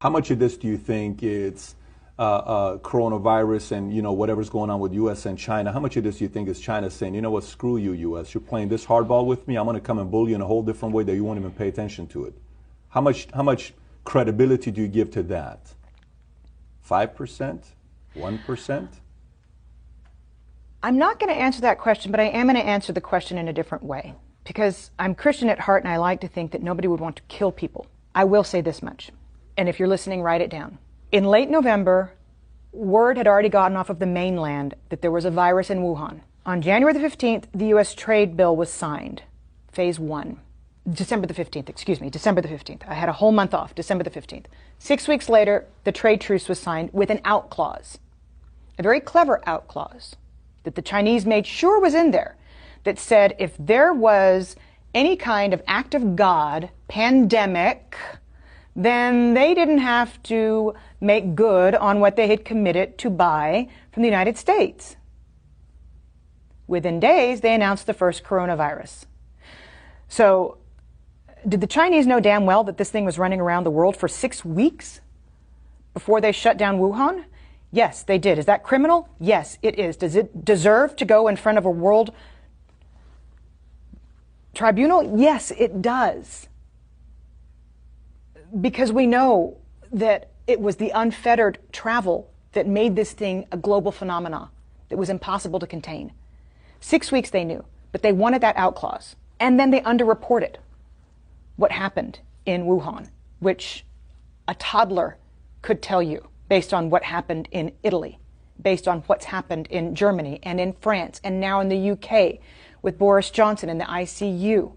How much of this do you think it's coronavirus and whatever's going on with U.S. and China? How much of this do you think is China saying, you know what, screw you, U.S. You're playing this hardball with me. I'm going to come and bully you in a whole different way that you won't even pay attention to it. How much credibility do you give to that? 5%? 1%? I'm not going to answer that question, but I am going to answer the question in a different way. Because I'm Christian at heart and I like to think that nobody would want to kill people. I will say this much, and if you're listening, write it down. In late November, word had already gotten off of the mainland that there was a virus in Wuhan. On January the 15th, the U.S. trade bill was signed, phase 1. December the 15th. I had a whole month off, December the 15th. 6 weeks later, the trade truce was signed with an out clause, a very clever out clause that the Chinese made sure was in there, that said if there was any kind of act of God, pandemic, then they didn't have to make good on what they had committed to buy from the United States. Within days, they announced the first coronavirus. So, did the Chinese know damn well that this thing was running around the world for 6 weeks before they shut down Wuhan? Yes, they did. Is that criminal? Yes, it is. Does it deserve to go in front of a world tribunal? Yes, it does. Because we know that it was the unfettered travel that made this thing a global phenomenon that was impossible to contain. 6 weeks they knew, but they wanted that out clause. And then they underreported what happened in Wuhan, which a toddler could tell you based on what happened in Italy, based on what's happened in Germany and in France and now in the UK with Boris Johnson in the ICU.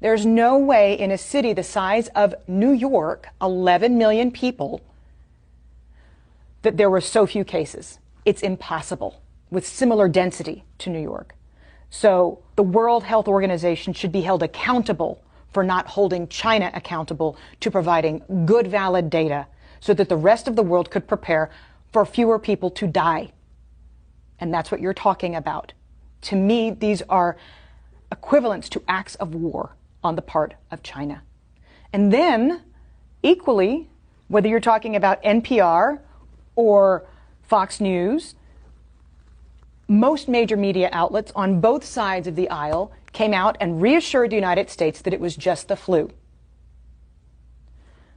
There's no way in a city the size of New York, 11 million people, that there were so few cases. It's impossible with similar density to New York. So the World Health Organization should be held accountable for not holding China accountable to providing good, valid data so that the rest of the world could prepare for fewer people to die. And that's what you're talking about. To me, these are equivalents to acts of war on the part of China. And then, equally, whether you're talking about NPR or Fox News, most major media outlets on both sides of the aisle came out and reassured the United States that it was just the flu.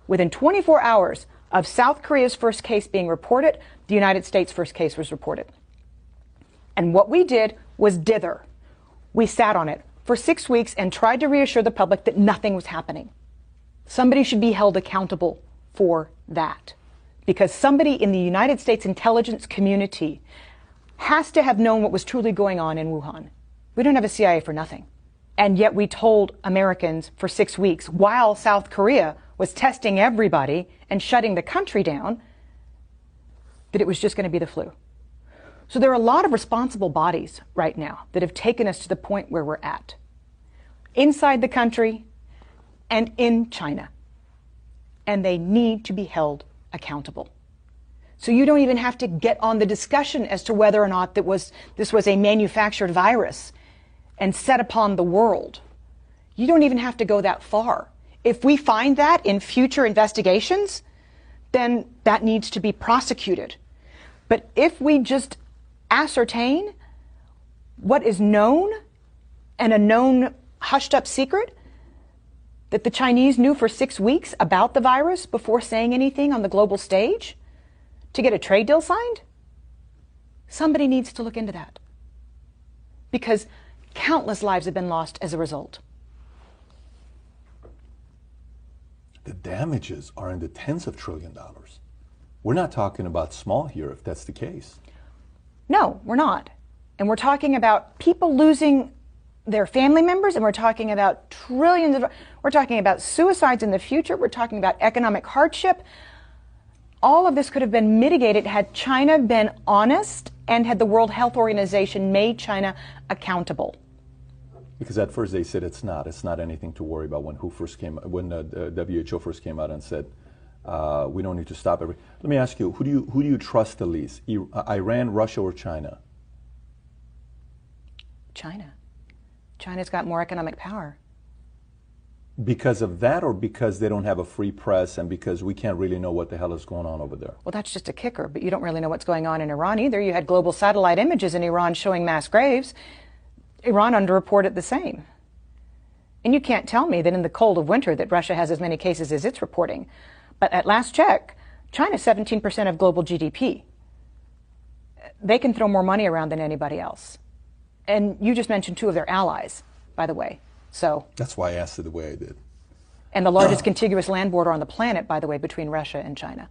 Within 24 hours of South Korea's first case being reported, the United States' first case was reported. And what we did was dither. We sat on it for 6 weeks and tried to reassure the public that nothing was happening. Somebody should be held accountable for that, because somebody in the United States intelligence community has to have known what was truly going on in Wuhan. We don't have a CIA for nothing. And yet we told Americans for 6 weeks, while South Korea was testing everybody and shutting the country down, that it was just going to be the flu. So there are a lot of responsible bodies right now that have taken us to the point where we're at, inside the country and in China. And they need to be held accountable. So you don't even have to get on the discussion as to whether or not this was a manufactured virus and set upon the world. You don't even have to go that far. If we find that in future investigations, then that needs to be prosecuted. But if we just ascertain what is known and a known hushed up secret that the Chinese knew for 6 weeks about the virus before saying anything on the global stage to get a trade deal signed, somebody needs to look into that, because countless lives have been lost as a result. The damages are in the tens of trillions of dollars. We're not talking about small here if that's the case. No, we're not. And we're talking about people losing their family members, and we're talking about we're talking about suicides in the future, we're talking about economic hardship. All of this could have been mitigated had China been honest and had the World Health Organization made China accountable. Because at first they said it's not anything to worry about when the WHO first came out and said we don't need to stop every. Let me ask you, who do you trust the least? Iran, Russia, or China? China. China's got more economic power. Because of that, or because they don't have a free press and because we can't really know what the hell is going on over there? Well, that's just a kicker, but you don't really know what's going on in Iran either. You had global satellite images in Iran showing mass graves. Iran underreported the same. And you can't tell me that in the cold of winter that Russia has as many cases as it's reporting. But at last check, China's 17% of global GDP. They can throw more money around than anybody else. And you just mentioned two of their allies, by the way. So that's why I asked it the way I did. And the largest contiguous land border on the planet, by the way, between Russia and China.